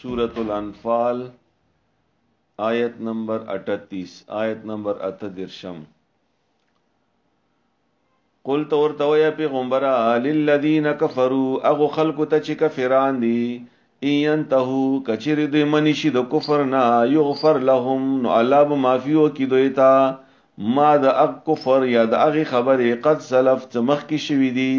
سورة الانفال آیت نمبر 38 آیت نمبر 38 قل تورتویا پیغمبرا للذین کفروا اغو خلق ته چې کفران دي اینتهو کچری دوی منشي د کفر نه یغفر لهم نو الله به معفو کی دوی تا ما د اغ کفر یا د اغه خبره قد سلف مخ کی شوی دي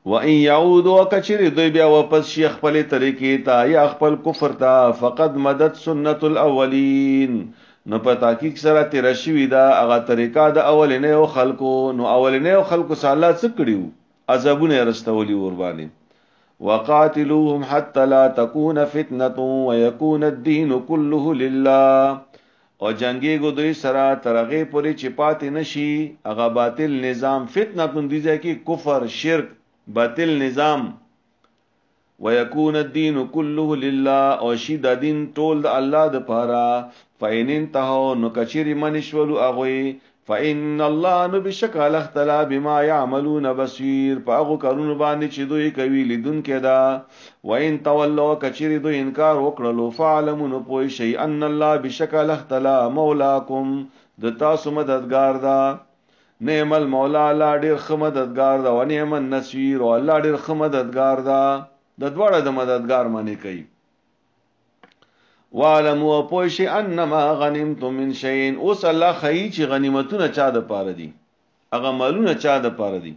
و ان يعودوا کچری دوی بیا واپس شي خپل طریقې ته یا خپل کفر ته فقد مدد سنت الاولین نو په تحقیق سره تیر شوی دا هغه طریقه د اولنې خلکو نو اولنې خلکو سالا څه کړیو عذابونه رستولي ور باندې وقاتلوهم حتى لا تكون فتنه ويكون الدين كله لله او جنگي گو دوی سره ترغه پوری چپات نشي هغه باطل نظام فتنه دي ځکه کفر شرک باطل نظام ويكون الدين كله لله او شي د دین ټول د الله د پاره فإن انتهوا نو کچری منشولو اغوی فإن الله نو بشکل اختلا بما يعملون بصير پاغو کارونو باندې چې دوی کوي لیدون کېدا وإن تولوا کچری دوی انکار وکړلو فعلموا نو پوي شي ان الله بشکل اختلا مولاکم د تاسو مددگار دا نعم المولا الله ډیر خمددگار دا و نعم النصير او الله ډیر خمددگار دا د دوړه د مددگار معنی کوي وعلموا پوشی انما غنیمتم من شیء اوس الله خی چې غنیمتونه چا د پاره دي هغه مالونه چا د پاره دي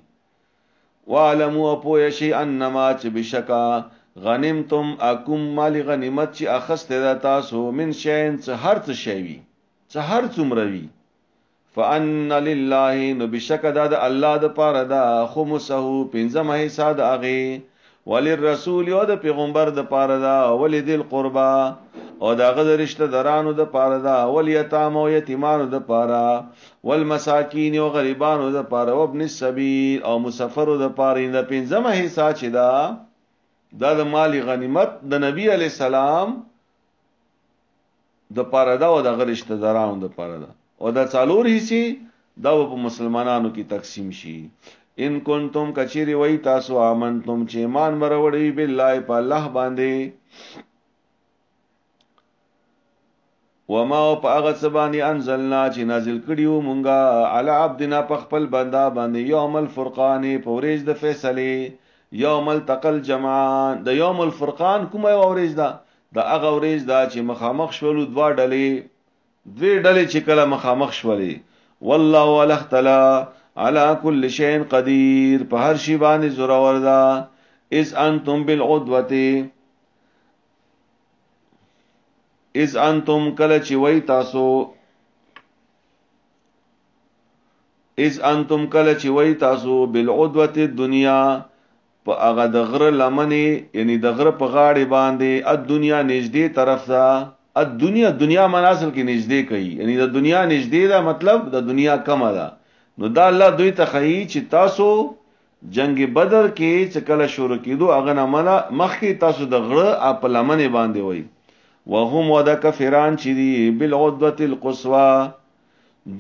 وعلموا پوشی انما چې بشکا غنیمتم اکم مال غنیمت چې اخسته د تاسو من شیء څه هر څه شی څه هر څومره وی فان لله نو بشکا د الله د پاره دا خمسه پنځمه حصہ د اغه وللرسول او د پیغمبر د پاره دا ولذل قربا او دا غد رشتہ درانو د پاره دا ولیتام او یتیمانو د پاره والمساکین او غریبانو د پاره او ابن السبیل او مسافرو د پاره د پنځمه حصہ چې دا د مالی غنیمت د نبی علی السلام د پاره دا او د غد رشتہ درانو د پاره دا او دا څلور حصے دا په مسلمانانو کې تقسیم شي ان کنتم کچری وای تاسو امنتم چې ایمان مروړی بالله په الله باندې وما په هغه سبانی انزلنا چې نازل کړیو مونږه علی عبدنا په خپل بندا باندې یوم الفرقان په ورځ د فیصله یوم التقل جمعان د یوم الفرقان کومه ورځ ده د هغه ورځ دا چې مخامخ شولو دوه ډلې چې کله مخامخ شولې والله ولختلا على كل شيء قدير په هر شی باندې زورور ده اذ انتم بالعدوه اذ انتم کله چې وای تاسو اذ انتم کله چې وای تاسو بالعدوه الدنيا په هغه د غره لمنه یعنی د غره په غاړه باندې الدنيا نږدې طرف ده دنیا مناسل کې نږدې کوي یعنی د دنیا نږدې دا مطلب د دنیا کم ده نو دا الله دوی ته خی چې تاسو جنگ بدر کې چې کله شروع کیدو هغه نه مخکې تاسو د غړه په لمنه باندې وای وهم ودا کفران چې دی بالعدوه القصوى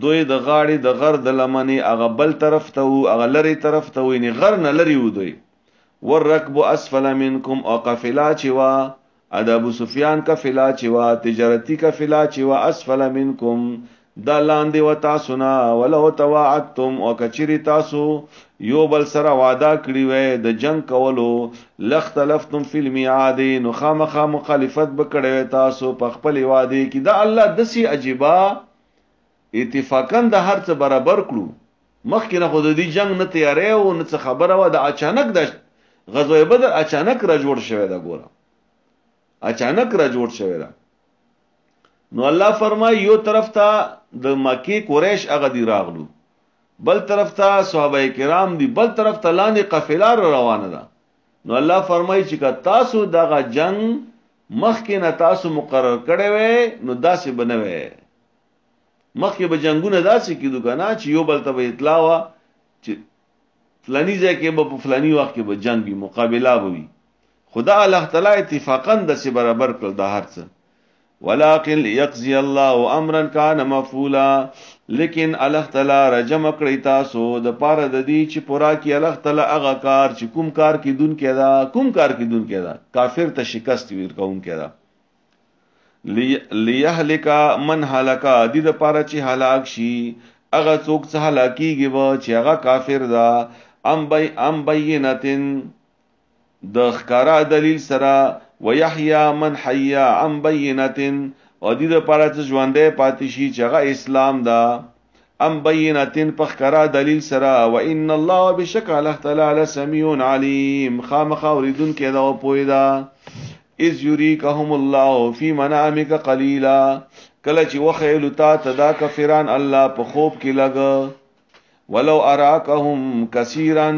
دوی د غاړي د غر د لمنه هغه بل طرف ته او هغه لری طرف ته ویني غر نه لری و دوی والركب اسفل منكم او قافله چې وا ابو سفیان قافله چې وا تجارتی قافله چې وا اسفل منكم دا لاندې و تاسو نه ولو تواعدتم او کچری تاسو یو بل سره وعده کړی وای د جنگ کولو لختلفتم فی الميعاد نو خامخا مخالفت بکړی تاسو په خپل وعده کې دا الله دسی عجيبه اتفاقا د هر څه برابر کړو مخکې نه خود دې جنگ نه تیارې او نه خبره و د اچانک د غزوه بدر اچانک را جوړ شوی دا ګوره اچانک را جوړ شوی دا نو الله فرمای یو طرف ته د مکی قریش هغه دی راغلو بل طرف ته صحابه کرام دی بل طرف ته لاندې قافله روانه ده نو الله فرمای چې تاسو دغه جنگ مخکې نه تاسو مقرر کړی وې نو داسې بنوي مخکې به جنگونه داسې کیدو کنه چې یو بل ته اطلاع وا چې فلانی ځای کې به فلانی وخت کې به جنگ وي مقابله وي خدا الله تعالی اتفاقا داسې برابر کړل د هر څه ولكن يقضي الله امرا كان مفعولا لیکن الله تعالی رجم کړی تاسو د پاره د دې چې پورا کی الله تعالی هغه کار چې کوم کار کی دن کېدا کوم کار کی دن کېدا کافر ته شکست ور کوم کېدا لیهلک من هلاکا د دې پاره چې هلاک شي هغه څوک څه هلاکیږي و چې هغه کافر دا ام بینتن د ښکارا دلیل سره ويحيى من حيا عن بینتن او دې لپاره چې ژوندې پاتې شي چې هغه اسلام دا ام بینتن په ښکارا دلیل سره وان الله بشک الله تعالی سميع عليم خامخ اوریدون کې دا پویدا اذ يريكهم الله في منامك قليلا کله چې وخیل تا تدا کفران الله په خوب کې لګ ولو اراكهم كثيرا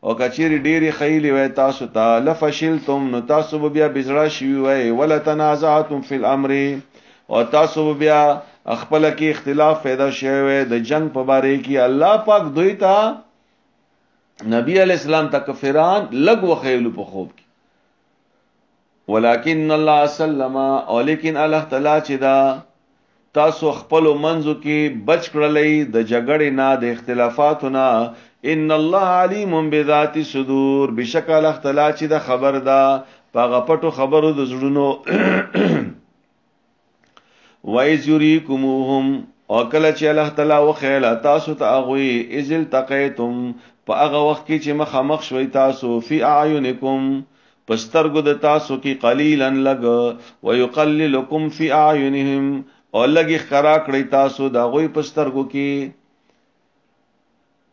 او کچری ډیری خیلی وای تاسو ته لفشلتم نو تاسو بیا بزړه شي وای ولا تنازعتم فی الامر او تاسو بیا خپل کې اختلاف پیدا شوی د جنگ په باره کې الله پاک دوی ته نبی علی السلام ته کفران لګ وخیلو په خوب کې ولکن الله سلم او لیکن الله تعالی چې دا تاسو خپل منځو کې بچ کړلې د جګړې نه د اختلافاتو نه ان الله علیم بذات الصدور بشک الله تعالی چې دا خبر دا پاغه پټو خبرو د زړونو وایز یریکموهم او کله چې الله تعالی وخیل تاسو ته غوي ازل تقیتم په هغه وخت کې چې مخامخ شوي تاسو فی اعینکم پسترګو د تاسو کې قلیلا لګ ويقللکم فی اعینهم او لګي خرا کړی تاسو دا غوي پسترګو کې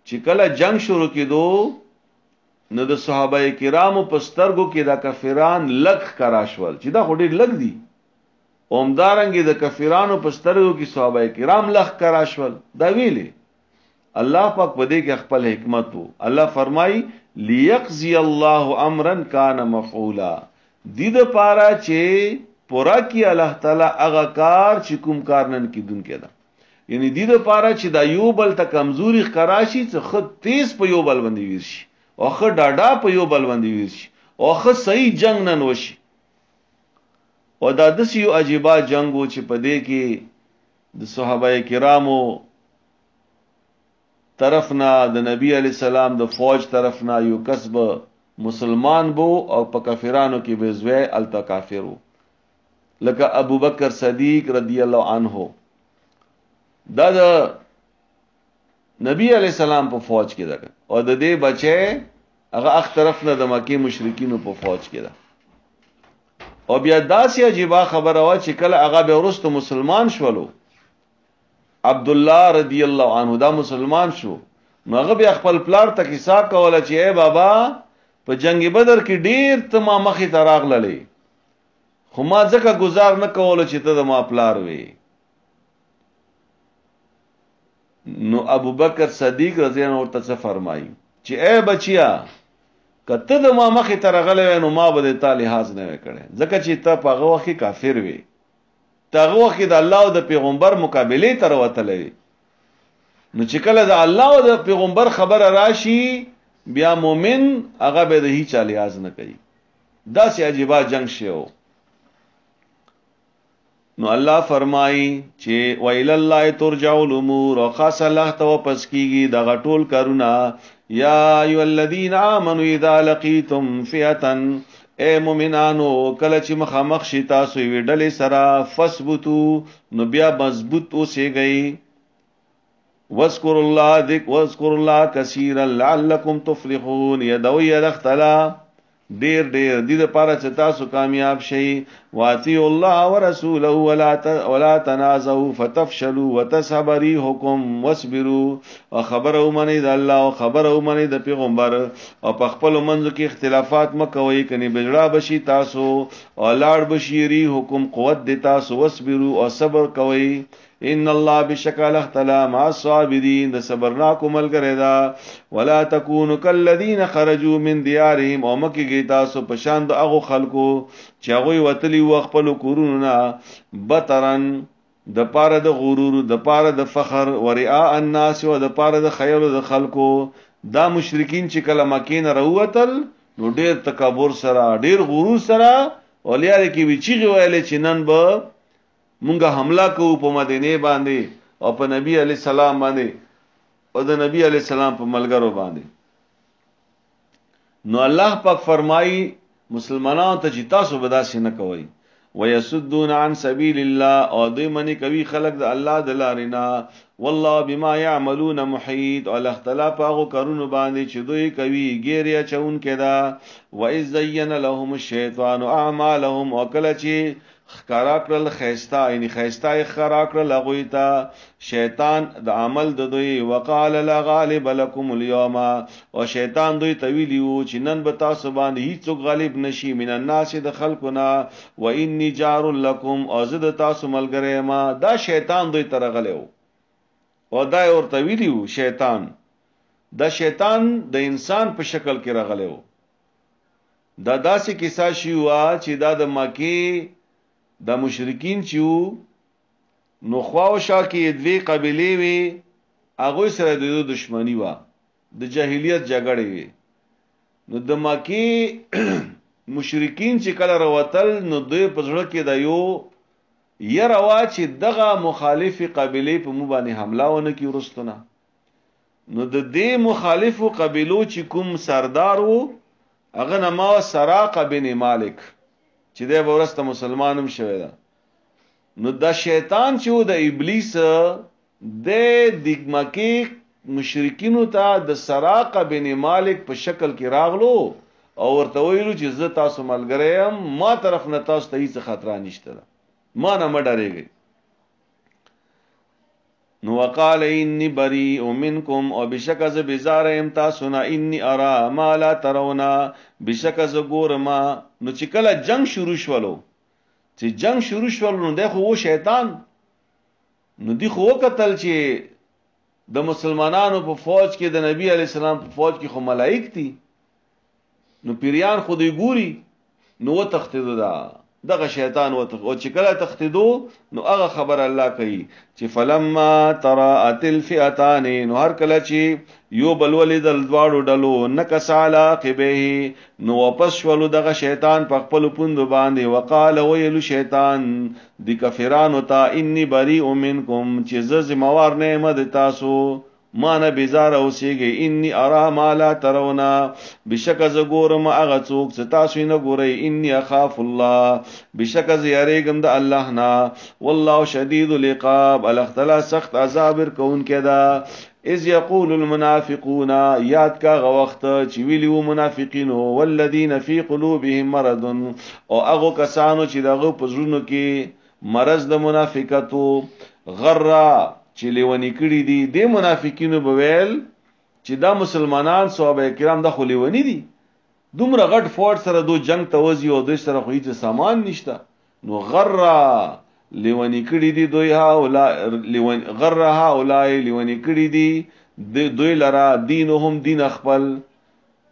چې کله جنگ شروع کېدو نو د صحابه کرامو پسترګو کې دا کافران لګ کراشول چې دا هډې لګ دي اومدارنګي د کافرانو پسترګو کې صحابه کرام لګ کراشول دا ویلي الله پاک په دې کې خپل حکمت وو الله فرمای ليقضي الله امرا كان مفعولا دې د پاره چې پورا کی الله تعالی هغه کار چې کوم کار نن کیدون کېدا یعنی دې د پاره چې دا یو بل ته کمزوري ښکاراشي چې خود تیز په یو بل باندې ویشي او خو ډاډا په یو بل باندې ویشي او خو صحیح جنگ نن وشي او دا د سیو عجیبه جنگو چې په دې کې د صحابه کرامو طرفنا د نبی علی السلام د فوج طرفنا یو کسب مسلمان بو او په کافرانو کې به زوی التا کافرو لکه ابو بکر صدیق رضی الله عنه دا د نبی علی السلام په فوج کې ده او د دې بچي هغه اخ طرف نه د مکی مشرکینو په فوج کې ده او بیا داسې عجیبه خبره وا چې کله هغه به ورسته مسلمان شولو عبد الله رضی الله عنه دا مسلمان شو نو هغه بیا خپل پلار ته کیسه کوله چې اے بابا په جنگ بدر کې ډیر ته ما مخې ته راغللې خو ما ځکه گزار نه کوله چې ته د ما پلار وې نو ابو بکر صدیق رضی الله عنه ورته فرمایي چې اے بچیا کته د ما مخې ته راغلې نو ما به ته لحاظ نه وکړې ځکه چې ته په هغه وخت کافر وې ته هغه وخت د الله او د پیغمبر مقابله تر وتلې نو چې کله د الله او د پیغمبر خبره راشي بیا مومن هغه به د هیڅ لحاظ نه کوي دا سي عجیبه جنگ شو نو الله فرمایي چې ویل الله ترجع الامور او خاص الله ته واپس کیږي دا غټول کارونه یا ایو الذین آمنوا اذا لقیتم فئه اے مومنانو کله چې مخامخ شي تاسو وی ډلې سره فثبتو نو بیا مضبوط اوسئ واذکر الله کثیرا لعلکم تفلحون یدوی الاختلا ډیر ډیر د دې لپاره چې تاسو کامیاب شئ واطیع الله ورسوله ولا تنازعوا فتفشلوا وتذهب ريحكم واصبروا وخبروا من د الله او خبروا من د پیغمبر او په خپل منځ کې اختلافات مکوئ کني بجړه بشي تاسو او لاړ بشي ريحكم قوت د تاسو واصبروا او صبر کوئ ان الله بشکل اختلا مع الصابرین د صبرناکو ملګری دا ولا تکونوا کالذین خرجوا من دیارهم او مکه تاسو په شان د هغه خلکو چې هغه وتلی و خپل کورونو نه بترن د پاره د غرور د پاره د فخر ورئاء الناس او د پاره د خیال د خلکو دا مشرکین چې کله مکه نه راوتل نو ډیر تکبر سره ډیر غرور سره اولیاء کې وی چیغه ویلې چې نن به مونږه حمله کوو په مدینه باندې او په نبی علی السلام باندې او د نبی علی السلام په ملګرو باندې. نو الله پاک فرمایي مسلمانانو ته چې تاسو به داسې نه کوئ. ويسدون عن سبيل الله او دوی منی کوي خلق د الله د لارې نه. والله بما يعملون محيط او اختلاف هغه کارونه باندې چې دوی کوي ګیریا چون کدا. واذ زين لهم الشيطان اعمالهم وکل چې خرا کړل خيستا یعنی خيستا خرا کړل هغه ته شیطان د عمل د دوی. وقال لا غالب لكم اليوم او شیطان دوی تویلیو چې نن به تاسو باندې هیڅ غالب نشي من الناس د خلقنا واني جار لكم او زه د تاسو ملګری ما. دا شیطان دوی ترغلو او دا ورته ویلیو شیطان. دا شیطان د انسان په شکل کې راغلو. دا داسې کیسه شوه چې دا د مکی د مشرکین چې نو خواو شا کې دوی قبیلې وي هغه سره د دښمنی و د جاهلیت جګړې وي. نو د مکی مشرکین چې کله راوتل نو دوی په ځړه کې د یو يروا چې دغه مخالفي قبيله په مو باندې حمله ونه کی ورستونه. نو د دې مخالفو قبيلو چې کوم سردار وو هغه نما سراقه بن مالک چې د ورسته مسلمانم شوی دا. نو دا شیطان چې د ابلیس د مکی مشرکینو ته د سراقه بن مالک په شکل کې راغلو او ورته ویلو چې زه تاسو ملګری یم ما طرف نه تاسو ته هیڅ خطر نشته ما نه مډریږي. نو وقال انی بریء منکم او بشک از بزار ام تاسو نه انی ارى ما لا ترون بشک از ګورما. نو چې کله جنگ شروع شولو نو دغه و شیطان نو دی خو قتل چې د مسلمانانو په فوج کې د نبی علی السلام په فوج کې خو ملائک دي نو پیریان خو دی ګوري نو تختیدو دغه شیطان او چې کله تختیدو نو هغه خبر الله کوي چې فلما تراءت الفئتان نو هر کله چې یو بل ولید دواړو ډلو نکس علی قبه نو واپس شولو دغه شیطان په خپل پوند باندې. وقال ویل شیطان د کفرانو ته انی بریء منکم چې ز زموار نه مد تاسو ما نه بیزار اوسېږي. انی ارى ما لا ترون بشک از ګورم هغه څوک چې تاسو نه ګورئ. انی اخاف الله بشک از یریګم د الله نه. والله شدید العقاب الاختلا سخت عذاب کون کدا. اذ یقول المنافقون یاد کا غوخت چې ویلیو منافقینو والذین فی قلوبهم مرض او هغه کسانو چې دغه پزړونو کې مرض د منافقتو غرا چې لیونی کړي دي د منافقینو بویل چې دا مسلمانان صحابه کرام د خلیونی دي دومره غټ فورت سره دو جنگ توزی او دوی سره خو هیڅ سامان نشته. نو غرا لیونی کړي دي دوی غرها اولای لیونی کړي دي دوی لرا دینهم دین خپل.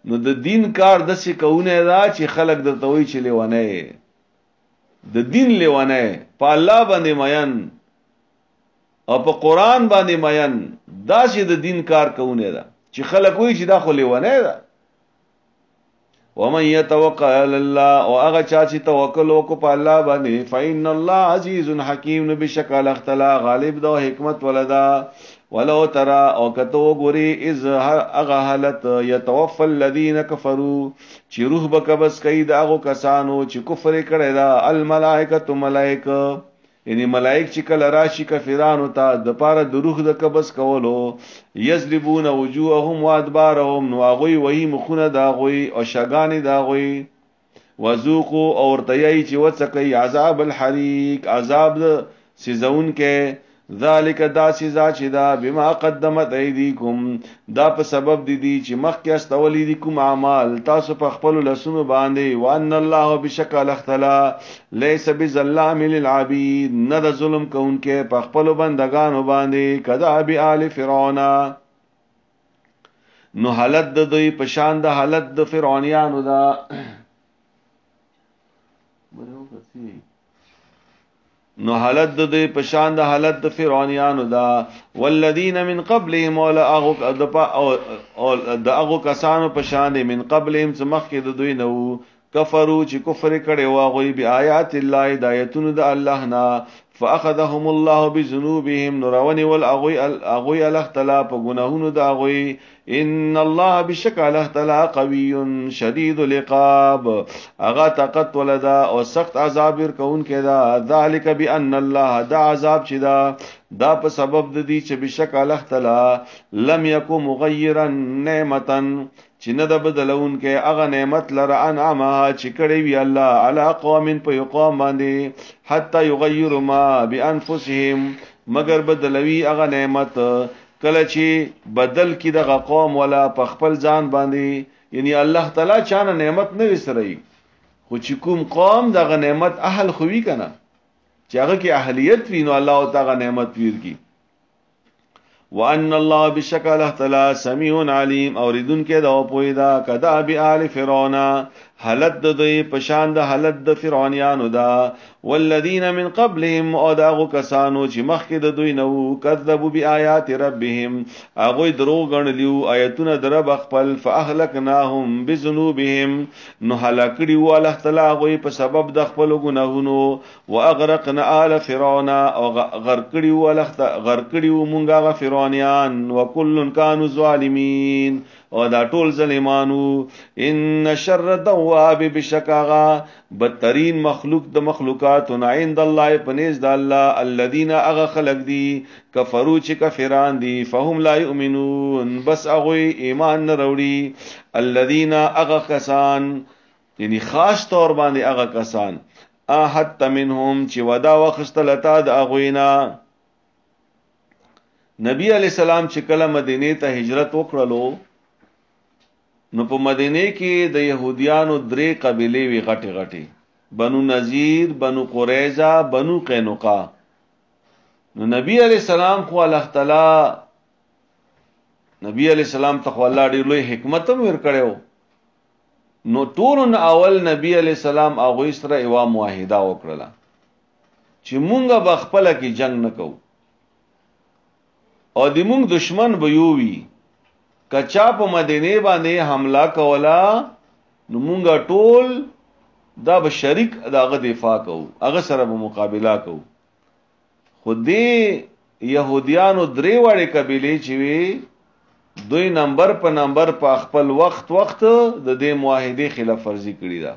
نو د دین کار د څه کوونه دا چې خلق درته وی چې لیونه د دین لیونه په الله باندې مین او په قران باندې مین دا چې د دین کار کوونه دا چې خلک وی چې دا خو لیونه ده. ومن يتوکل علی الله او هغه چا چې توکل وکړي په الله باندې فإن الله عزیز حکیم بشکل اختلا غالب دو حکمت ولدا. ولو ترى او کتو ګوري اذ هغه حالت يتوفى الذين كفروا چې روح بکبس کوي دا هغه کسانو چې کفر کړي دا الملائکه ملائکه یعنی ملائک چې کله راشي کفرانو ته د پاره د روح د قبض کولو یذلبون وجوههم وادبارهم نو هغه وਹੀ مخونه دا غوي او شګانی دا غوي وذوقوا اور تیای چې وڅکي عذاب الحریق عذاب سيزون کې ذالک دا سزا چې دا بما قدمت ایدیکم دا په سبب دي چې مخکې استولې دي کوم اعمال تاسو په خپل لسونو باندې. وان الله بشکل اختلا ليس بظلام للعبید نه د ظلم کوونکې په خپل بندگانو باندې کذا بآل فرعون. نو حالت د دوی په شان د حالت د فرعونانو دا نو حالت د پشان د حالت د فرعونانو دا. والذین من قبلهم ولا اغو کسانو پشان من قبلهم سمخ کې د دوی نو کفرو چې کفر کړي واغوي بی آیات الله د آیاتونو د الله نه فاخذهم الله بذنوبهم نوروني والاغوي الاختلاف غناهون دا اغوي ان الله بشکل اختلا قوي شدید العقاب اغا طاقت ولدا او سخت عذاب ورکون کدا ذالک بان الله دا عذاب چدا دا په سبب د دې چې بشکل اختلا لم یکو مغیرا نعمتا چې نه د بدلون کې هغه نعمت لره انعامها چې کړی وی الله علی قوم په یو قوم باندې حتی یغیر ما بانفسهم مگر بدلوي هغه نعمت کله چې بدل کی دغه قوم ولا په خپل ځان باندې یعنی الله تعالی چانه نعمت نه وسري خو چې کوم قوم دغه نعمت اهل خوي کنه چې هغه کې اهلیت وینو الله تعالی نعمت ورکی وان الله بشکل اختلا سمیع علیم اوریدون کې دا پویدا کدا بی آل فرعون حالت د دوی پشان د حالت د فرعونانو دا والذین من قبلهم او داغو کسانو چې مخکې د دوی نو کذبوا بیاات ربهم هغه درو غنلیو آیتونه در بخپل فاهلکناهم بذنوبهم نو هلاکړي و الله تعالی هغه په سبب د خپل ګناهونو واغرقنا آل فرعون او غرقړي و الله غرقړي و مونږه غ فرعونان وکل کانوا ظالمین او دا ټول ظالمانو ان شر الدواب بشکاغا بدترین مخلوق د مخلوقات عند الله پنيز د الله الذين اغ خلق دي کفرو چې کافران دي فهم لا يؤمنون بس اغه ایمان نه وروړي الذين اغ کسان یعنی خاص طور باندې اغ کسان احد منهم چې ودا وخستلتا د اغوینا نبی علی السلام چې کله مدینه ته هجرت وکړلو نو په مدینه کې د يهوديانو درې قبيله وی غټي غټي بنو نذیر بنو قریظه بنو قینقاع نو نبی علی السلام خو الله تعالی نبی علی السلام ته الله ډیر لوی حکمت هم ور کړو نو ټول اول نبی علی السلام هغه سره یو معاهده وکړه چې مونږه بخپله کې جنگ نکو او د مونږ دشمن به یو وي کچا په مدینه باندې حمله کولا نو مونږه ټول دا به شریک داغه دفاع کوو هغه سره به مقابله کوو خو دې يهوديانو درې وړې قبيله چې وي دوی نمبر په نمبر په خپل وخت د دې معاهده خلاف ورزي کړی دا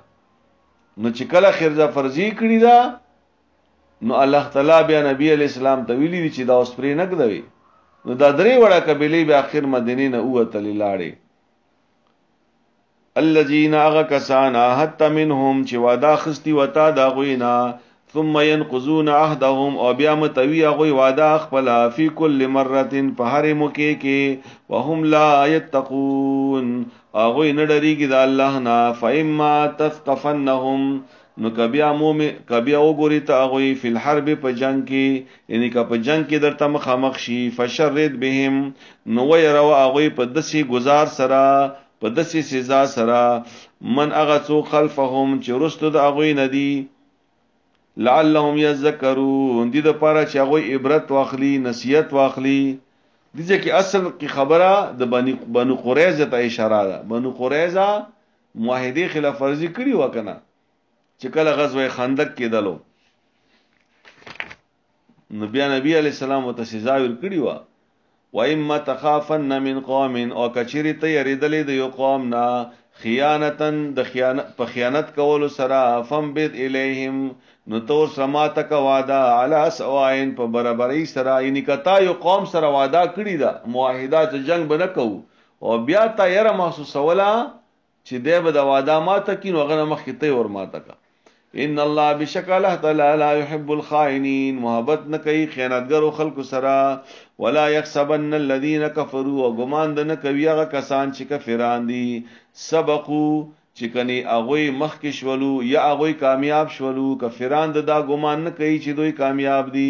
نو چې کله خرزه فرضی کړی دا نو الله تعالی بیا نبی علی السلام ته ویلي چې دا اوس پرې نګدوي نو دا درې وړه قبيله به اخر مدینه نه اوته لاړې الذين اغكسان حتى منهم چې وعده خستی وتا دا غوینا ثم ينقضون عهدهم او بیا متوی غوی وعده خپل فی کل مره په هر موقع کې وهم لا يتقون غوی نه ډریږي د الله نه فإما تثقفنهم نو کبیا وګوري ته غوی فی الحرب په جنگ کې یعنی که په جنگ کې درته مخامخ شي فشرد بهم نو ويروا غوی په دسی گزار سره په دسی سزا سره من اغثو خلفهم چې رستو د غوی ندی لعلهم يذكرون دې د پاره چې غوی عبرت واخلي نصیحت واخلي دغه کې اصل کی خبره د بنو قریظه ته اشاره ده بنو قریظه معاهده خلاف ورزي کړی وکنه چې کله غزوه خندق کې دلو نبی علی السلام ته سزا ور کړی و و اما تخافن من قوم او کچری ته یریدلې د یو قوم نه خیانتن د خیانت کولو سره فمبد الیهم نو تو سما تک وعده علی سواین په برابرۍ سره یعنی کتا یو قوم سره وعده کړی دا معاهدات جنگ به نکو او بیا تا یره محسوس ولا چې دې به د وعده ماته کین وغه مخ کې ته ور ماته کا ان الله بشکل تعالی لا يحب الخائنین محبت نه کوي خیانتګر خلق سره ولا يحسبن الذين كفروا وغمان نه کوي هغه کسان چې کافران دي سبقوا چې کني اغوی مخ کې شولو یا اغوی کامیاب شولو کافران دا ګمان نه کوي چې دوی کامیاب دي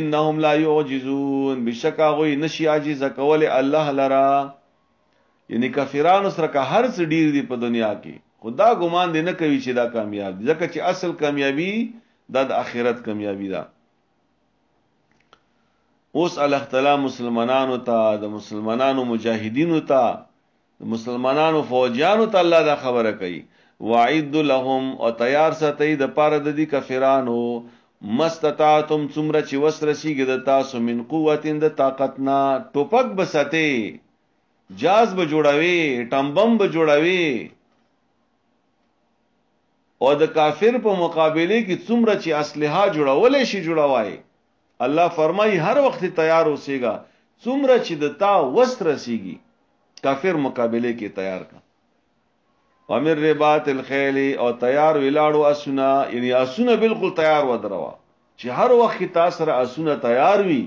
انهم لا يعجزون بشک اغوی نشي عاجز کول الله لرا یعنی کافرانو سره که هر څه ډیر دي په دنیا کې خدا ګمان دې نه کوي چې دا کامیاب دي ځکه چې اصل کامیابی د آخرت کامیابی ده اوس الله تعالی مسلمانانو ته د مسلمانانو مجاهدینو ته د مسلمانانو فوجانو ته الله دا خبره کوي وعد لهم او تیار ساتي د پاره د دې کافرانو مستطاعتم څومره چې وس رسیږي د تاسو من قوت د طاقتنا ټوپک بسته جاز به جوړوي ټمبم به جوړوي او د کافر په مقابله کې څومره چې اسلحه جوړولې شي جوړوي الله فرمایي هر وخت تیار اوسېګا څومره چې د تا وس رسیږي کافر مقابله کې تیار کا امر رباط الخیل او تیار ولاړو اسونه یعنی اسونه بالکل تیار ودروا چې هر وخت تاسو سره اسونه تیار وي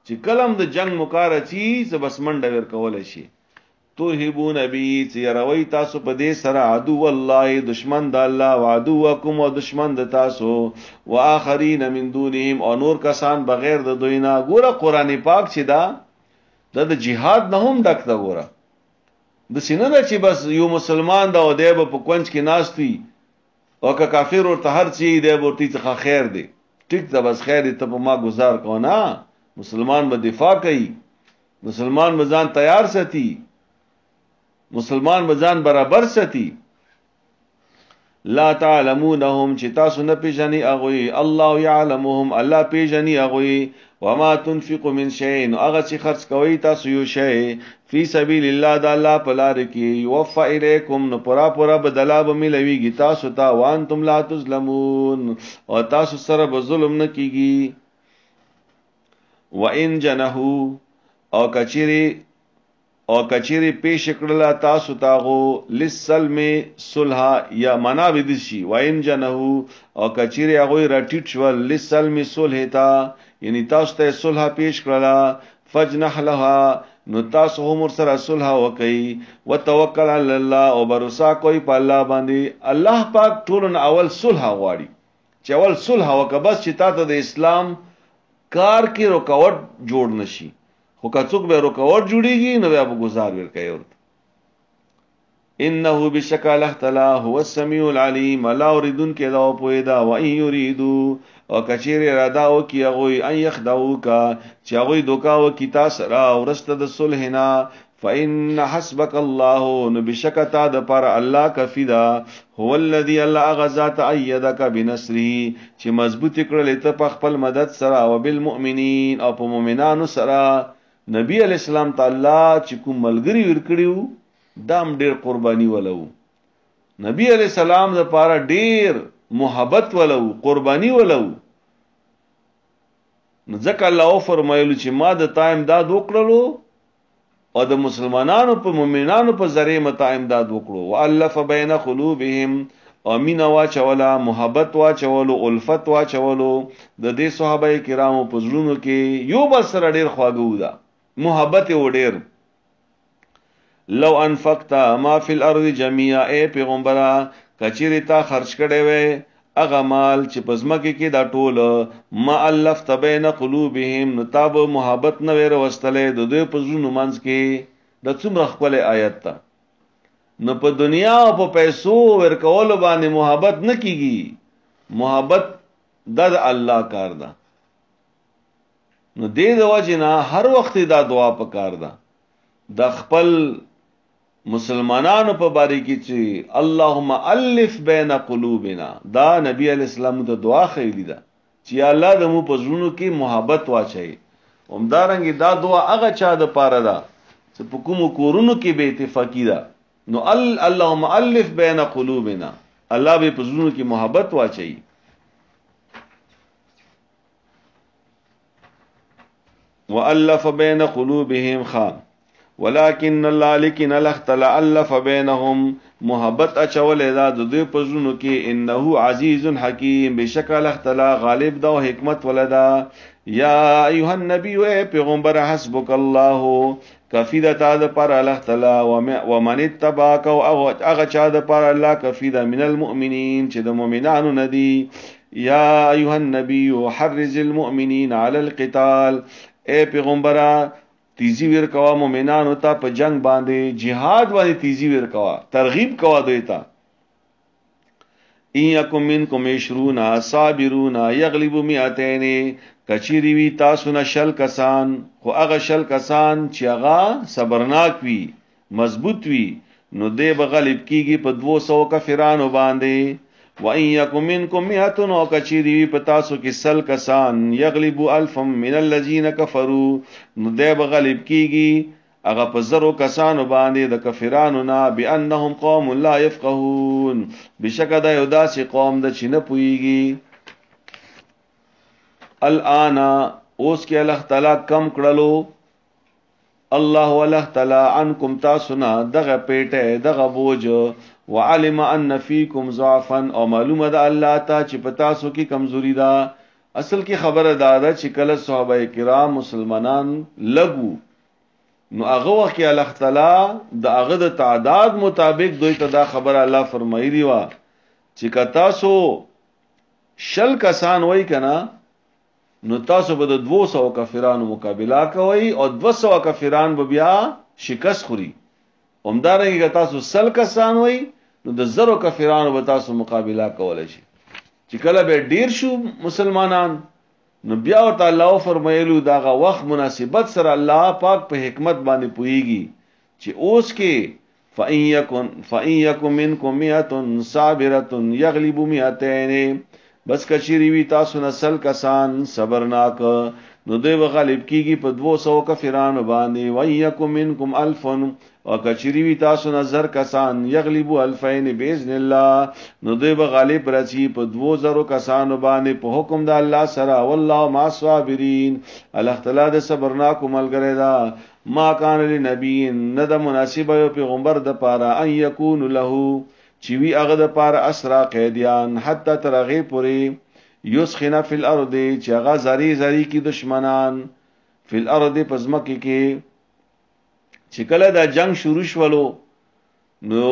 چې کلم د جنگ مکار چی ز بس منډه ور کول شي توهبون نبی چې روي تاسو په دې سره عدو والله دشمن د الله او عدوکم او دشمن د تاسو واخرین من دونهم او نور کسان بغیر د دوینا ګوره قران پاک چې دا د جهاد نه هم ډک دا ګوره د سینه چې بس یو مسلمان دا او دی په کونج کې ناشتي او که کافر ورته هر چی دی ورته څخه خیر دی ټیک ده بس خیر دی ته په ما گزار کو نه مسلمان به دفاع کوي مسلمان به ځان تیار ساتي مسلمان به ځان برابر ساتي لا تعلمونهم چې تاسو نه پیژني اغوي الله يعلمهم الله پیژني اغوي وما تنفقوا من شيء اغه چې خرج کوي تاسو یو شی فی سبیل الله د الله په لار کې یوفى الیکم نو پورا بدلا به ملويږي تاسو ته وانتم لا تظلمون او تاسو سره به ظلم نه کیږي وان جنحوا او کچری پیش کړل تاسو تاغو لسلم صلح یا منا بدشي وان جنحوا او کچری هغه رټیټ شول لسلم صلح تا یعنی تاسو ته صلح پیش کړل فجنح لها نو تاسو هم سره صلح وکي وتوکل علی الله او بروسا کوئی په الله باندې الله پاک ټولن اول صلح غواړي چې اول صلح وکړه بس چې تاسو د اسلام کار کې رکاوټ جوړ نشي خو کڅوک به رکاوټ جوړيږي نو بیا به گزار ورکړي ورته انه بشکل اختلا هو السميع العليم لا يريدون كذا وپويدا وان يريدوا او کچیر اراده او کی هغه ان يخدعوکا چې هغه دوکا او کی تاسو را ورسته د صلحنا فان حسبك الله نبشکتا د پر الله کفیدا هو الذي الله غزات ايدك بنصره چې مضبوط کړل ته په خپل مدد سره او بالمؤمنین او په مؤمنانو سره نبی علی السلام تعالی چې کوم ملګری ورکړیو دام ډیر قربانی ولو نبی علی السلام د پاره ډیر محبت ولو قربانی ولو نو ځکه الله فرمایلو چې ما د تایم دا وکړلو او د مسلمانانو په مؤمنانو په ذریعہ متا امداد وکړو والف بین قلوبهم امین واچولا محبت واچولو الفت واچولو د دې صحابه کرامو په زړونو کې یو بل سره ډیر خواږو دا محبت و ډیر لو انفقت ما فی الارض جميعا اے پیغمبره کچری تا خرج کړي وې اغه مال چې پزمکه کې دا ټول ما الفت بین قلوبهم نتاب محبت نه ور وستلې د دوی په زړونو منځ کې د څومره خپل آیت تا نو په دنیا او په پیسو ورکول باندې محبت نه کیږي محبت د الله کار ده نو دې د وجنا هر وخت دا دعا پکار ده د خپل مسلمانانو په باره کې چې اللهم الف بین قلوبنا دا نبی علی السلام ته دعا خېلی ده چې الله د مو په زړونو کې محبت واچي همدارنګه دا دعا هغه چا د پاره ده چې په کوم کورونو کې به اتفاقی ده نو اللهم الف بین قلوبنا الله به په زړونو کې محبت واچي والف بین قلوبهم خام ولكن الله لكن الاختلا الف بينهم محبت اچول دا د دوی پزونو کې انه عزیز حکیم بشکل اختلا غالب دا حکمت ولدا یا ایها النبی اے پیغمبر حسبک الله کفیدا تا د پر الاختلا ومن اتبعك او هغه چا د پر الله کفیدا من المؤمنین چې د مؤمنانو ندی یا ایها النبی حرز المؤمنین علی القتال اے پیغمبر تیزی ور کوا مومنانو ته په جنگ باندې jihad باندې تیزی ور کوا ترغیب کوا دوی ته ان یکم منکم 20 صابرون یغلبوا 200 کچری وی تاسو نه شل کسان خو هغه شل کسان چې هغه صبرناک وي مضبوط وي نو دې به غالب کیږي په 200 کافرانو باندې وَإِن يَكُن مِّنكُم مِّئَةٌ او کچری وی پتاسو کې سل کسان یغلبوا الفا من الذين كفروا نو دی بغلب کیږي هغه په زرو کسانو باندې د کفرانو نه بانهم قوم لا يفقهون بشکه دا یو داسې قوم د چې نه پويږي. الان اوس کې الله تعالی کم کړلو الله والله تعالی عنکم تاسنا دغه پیټه دغه بوج وعلم ان فیکم ضعفا او معلومه ده الله ته چې پتا سو کې کمزوري ده. اصل کې خبره ده چې کله صحابه کرام مسلمانان لګو نو هغه وخت کې الله تعالی د هغه د تعداد مطابق دوی ته دا خبره الله فرمایلی و چې کتا سو شل کسان وای کنا نو تاسو به د 200 کافرانو مقابله کوي او 200 کافران به بیا شکست خوري. همدارنګه تاسو سل کسان وای نو د زرو کافرانو به تاسو مقابله کولای شي. چې کله به ډیر شو مسلمانان نو بیا ورته الله فرمایلو داغه وخت مناسبت سره الله پاک په حکمت باندې پويږي چې اوس کې فإن يكن منكم 100 صابرة يغلب 200 بس کچری وی تاسو نسل کسان صبرناک نو دوی غالب کیږي په 200 کفرانو باندې وَيَكُمْ مِنْكُمْ أَلْفٌ او کچری وی تاسو نظر کسان یغلبو الفین باذن الله نو دوی غالب راځي په 2000 کسانو باندې په حکم د الله سره والله مع الصابرین. الله تعالی د صبرناک ملګری دا. ما کان لنبی ند مناسب یو پیغمبر د پاره ان یکون له چې وی هغه د پاره اسرا قیدیان حتی ترغی پوری یسخنا فی الارض چې هغه زری کی دشمنان فی الارض پزمکی کې چې کله دا جنگ شروع شولو نو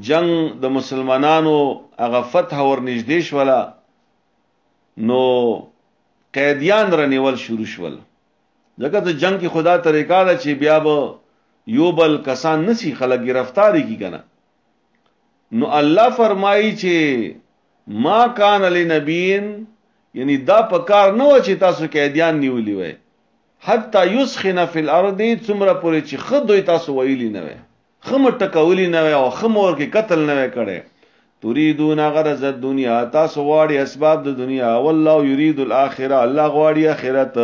جنگ د مسلمانانو هغه فتح ور نږدې شولا نو قیدیان رنیول شروع شول. ځکه د جنگ کې خدا طریقه ده چې بیا به یو بل کسان نسی خلک گرفتاری کی کنه. نو الله فرمایي چې ما کان لنبین یعنی دا پکار نه و چې تاسو قیدیان نیولې وای حتی یسخن فی الارض څومره پورې چې خدوی تاسو ویلی نه وای خمه ټکولی نه وای او خمور کې قتل نه وای کړي. تريدون غرض الدنيا تاسو غواړي اسباب د دنیا والله يريد الاخره الله غواړي اخرت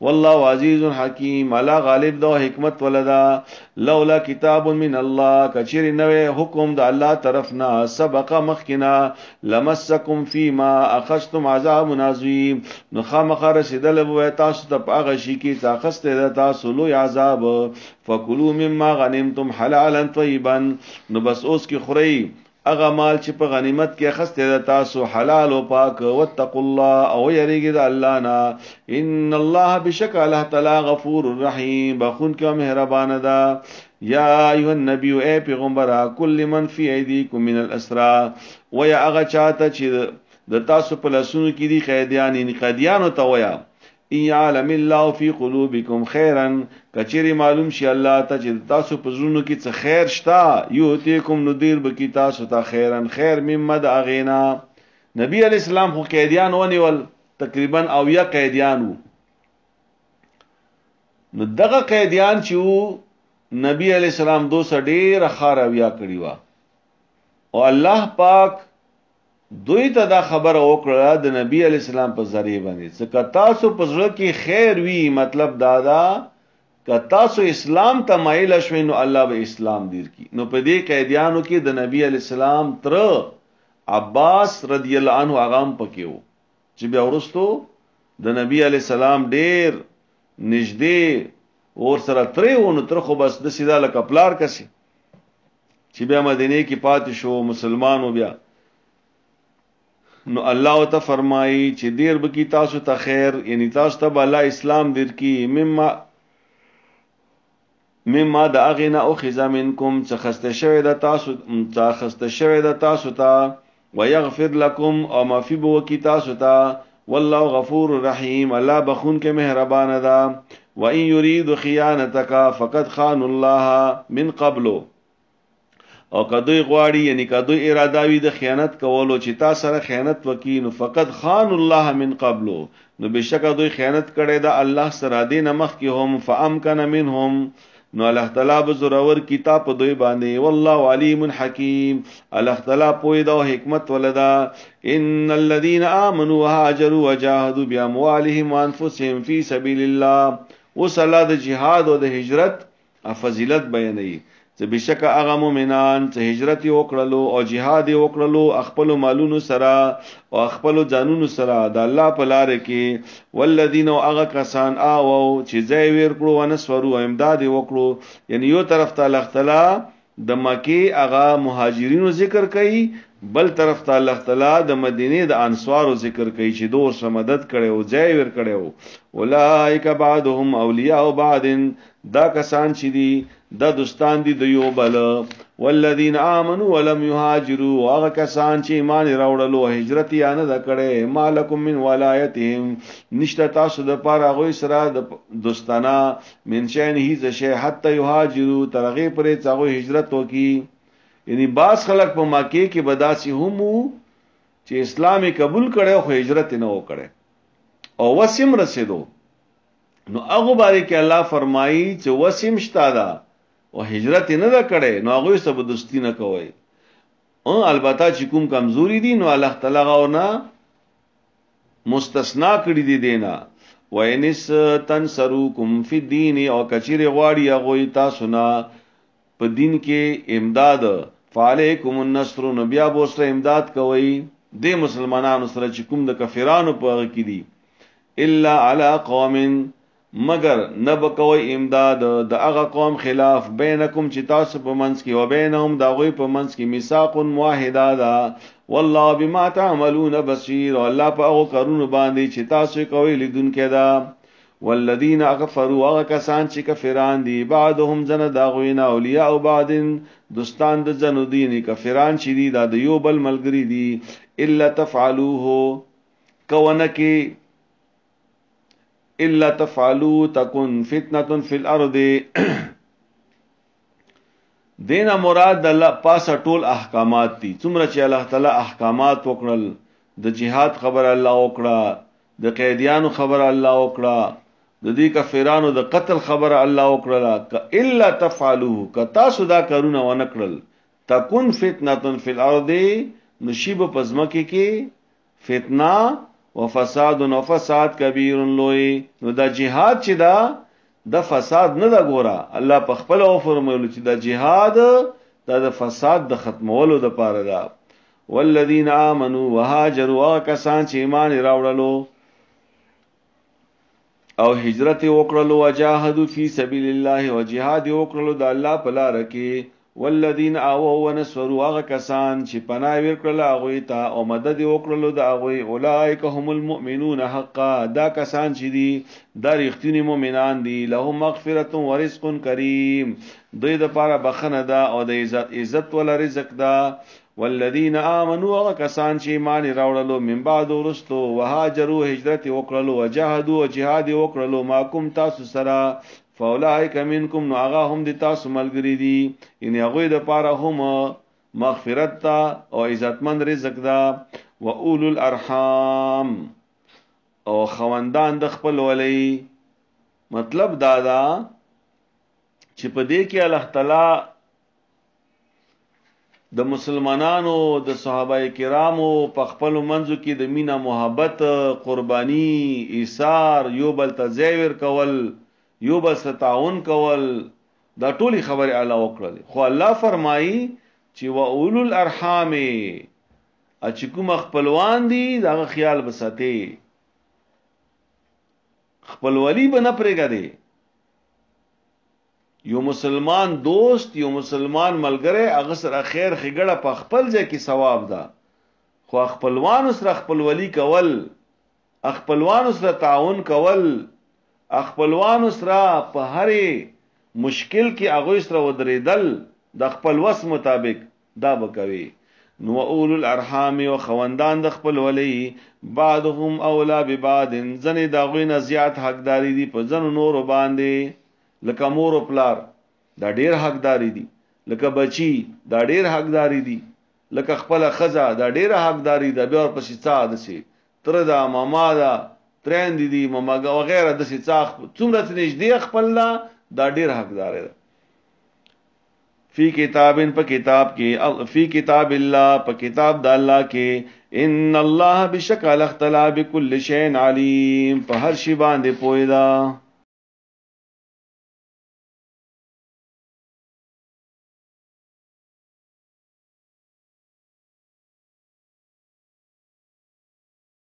والله عزيز حكيم الله غالب دو حکمت ولدا. لولا کتاب من الله کچری نوې حکم د الله طرفنا سبق مخکنا لمسکم فيما اخذتم عذاب عظیم نو خامخ رسیدل وو تاسو ته هغه شي کې تاخسته تاسو لوی عذاب. فکلوا مما غنمتم حلالا طيبا نو بس اوس کې خوري اغه مال چې په غنیمت کې خسته ده تاسو حلال او پاک. واتقوا الله او یریږي د الله نه ان الله بشک الله تعالی غفور رحیم بخون کې مهربان ده. یا ایها النبی اے پیغمبر کل من فی ایدیکم من الاسرى و یا اغه چاته چې د تاسو په لاسونو کې دي قیدیان ان قیدیان ته ویا یعلم الله فی قلوبکم خیرا کچری معلوم شي الله ته چې تاسو په زړونو کې څه خیر شتا یوتیکم ندیر بکی تاسو ته خیرن خیر مما د اغینا. نبی علی السلام خو قیدیان ونیول تقریبا او یا قیدیان وو نو دغه قیدیان چې نبی علی السلام 200 ډیر خارویا کړی وا او الله پاک دوی ته دا خبر وکړه د نبی علی السلام په ذریعہ باندې څنګه تاسو په زړه کې خیر وی مطلب دادا که تاسو اسلام ته مایل شوي نو الله به اسلام دیر کی. نو په دې قیدیانو کې د نبی علی السلام تر عباس رضی الله عنه اغام پکې وو چې بیا ورستو د نبی علی السلام ډیر نږدې اور سره ترې ونه تر خو بس د سیدا لکپلار کسي چې بیا مدینه کې پاتې شو مسلمانو بیا. نو الله ته فرمایي چې دیر بکی تاسو ته خیر یعنی تاسو ته الله اسلام دیر کی مما د اغینا او خزا منکم څخسته شوی د تاسو څخسته شوی د تاسو ته ويغفر لكم او معفي بو کی تاسو ته والله غفور رحیم الله بخون کې مهربان ده. وان يريد خيانتك فقد خان الله من قبل او کدوې غواړي یعنی کدوې اراده وي د خیانت کولو چې تا سره خیانت وکینو فقط خان الله من قبل نو بشک دوی خیانت کړي دا الله سره دین مخ کې هم فامکن منهم نو الله تعالی به زورور کتاب دوی باندې والله علیم حکیم الله تعالی پوی دا حکمت ولدا ان الذين امنوا وهاجروا وجاهدوا باموالهم وانفسهم في سبيل الله وصلا د جهاد او د هجرت فضیلت بیانوي چې بشک هغه مؤمنان چې هجرت وکړلو او جهاد وکړلو خپل مالونو سره او خپل ځانونو سره د الله په لار کې والذین هغه کسان او چې ځای ور کړو ونسورو امداد وکړو یعنی یو طرف ته الله تعالی د مکی هغه مهاجرینو ذکر کوي بل طرف ته الله تعالی د مدینه د انصارو ذکر کوي چې دوی سره مدد کړي او ځای ور کړي اولئک بعضهم اولیاء بعض دا کسان چې دي دا دوستان دي د یو بل والذین آمنوا ولم یهاجروا هغه کسان چې ایمان راوړلو او هجرت یې نه کړي مالکم من ولایتهم نشته تاسو د پاره غوي سره د دوستانه من شان هیڅ شی حتی یهاجروا ترغه پرې څنګه هجرت وکي یعنی باز خلق په مکه کې بداسي هم چې اسلامي قبول کړي او هجرت نه وکړي او وسیم رسیدو نو هغه باره کې الله فرمایي چې وسیم شتادا او هجرت نه دا کړي نو هغه سب دوستی نه کوي او البته چې کوم کمزوري دي نو الله تعالی غوونه مستثنا کړی دي دینا وینس تنصروکم فی الدین او کچری غواړي هغه تاسو نه په دین کې امداد فعلیکم النصر نو بیا به سره امداد کوي د مسلمانانو سره چې کوم د کافرانو په هغه کې دي الا علی قوم مگر نبکوي امداد د هغه قوم خلاف بینکم چې تاسو په منځ کې او بینهم دا غوي په منځ کې میثاق واحده ده والله بما تعملون بصیر الله په هغه کارونه باندې چې تاسو کوي لیدونکو ده والذین اغفروا هغه کسان چې کافران دي بعضهم زنه دا غوینا اولیاء او بعضن دوستان د زنو دي کافران چې دي دا د یو بل ملګری دي الا تفعلوه کونه کې الا تفعلوا تكن فتنه في الارض دینا مراد د الله پاسه ټول احکامات دي څومره چې الله تعالی احکامات وکړل د جهاد خبر الله وکړه د قیدیانو خبر الله وکړه د دې کفرانو د قتل خبر الله وکړه الا تفعلوا کتا سودا کارونه ونکړل تكن فتنه في الارض نشيب پزمکه کې فتنه وفساد و فساد کبیر لوی نو دا جهاد چې دا د فساد نه دا ګورا الله په خپل او فرمایلو چې دا جهاد دا د فساد د ختمولو د پاره دا والذین آمنوا وهاجروا کسان چې ایمان راوړلو او هجرت وکړلو وجاهدوا فی سبیل الله او جهاد وکړلو د الله په لار کې والذین آووا ونصروا هغه کسان چې پناه ورکړل هغه ته او مدد وکړل د هغه اولئک هم المؤمنون حقا دا کسان چې دي د رښتینی مؤمنان دي لهم مغفرت و رزق کریم دوی د پاره بخنه ده او د عزت ول رزق ده والذین آمنوا هغه کسان چې ایمان راوړلو من بعد ورستو وهاجروا هجرت وکړل او جهادوا جهاد وکړل ما کوم تاسو سره فاولائک منکم نو هغه هم د تاسو ملګری دي یعنی هغه د پاره هم مغفرت تا او عزتمند رزق دا و اولو الارحام او خوندان د خپل ولی مطلب دادا چې په دې کې الله تعالی د مسلمانانو د صحابه کرامو په خپل منځو کې د مینا محبت قربانی ایثار یو بل تزاور کول یو بل تعاون کول دا ټولي خبره الله وکړه خو الله فرمایي چې و اولو الارحام چې کوم خپلوان دي دا خیال بساتي خپلولی به نه پرېګا یو مسلمان دوست یو مسلمان ملګری هغه سره خیر خګړه په خپل ځای کې ثواب ده خو خپلوان سره خپلولی کول خپلوان سره تعاون کول خپلوان سره په هرې مشکل کې هغه سره ودرېدل د خپل وس مطابق دا بکوي نو اولو الارحام او خوندان د خپل ولی بعضهم اولا ببعض زنه دا غوینه زیات حقداری دي په زنو نور باندې لکه مور او پلار دا ډیر حقداری دي لکه بچی دا ډیر حقداری دي لکه خپل خزه دا ډیر حقداری ده بیا پسې څا ده سي تر دا ماما دا ترند دي ماما وغیرہ د سي څا څومره نږدې خپل دا ډیر حقدار ده فی کتابن په کتاب کې، فی کتاب الله په کتاب د الله کې، ان الله بشک اختلا بكل شیء علیم، په هر شی باندې پوی دا.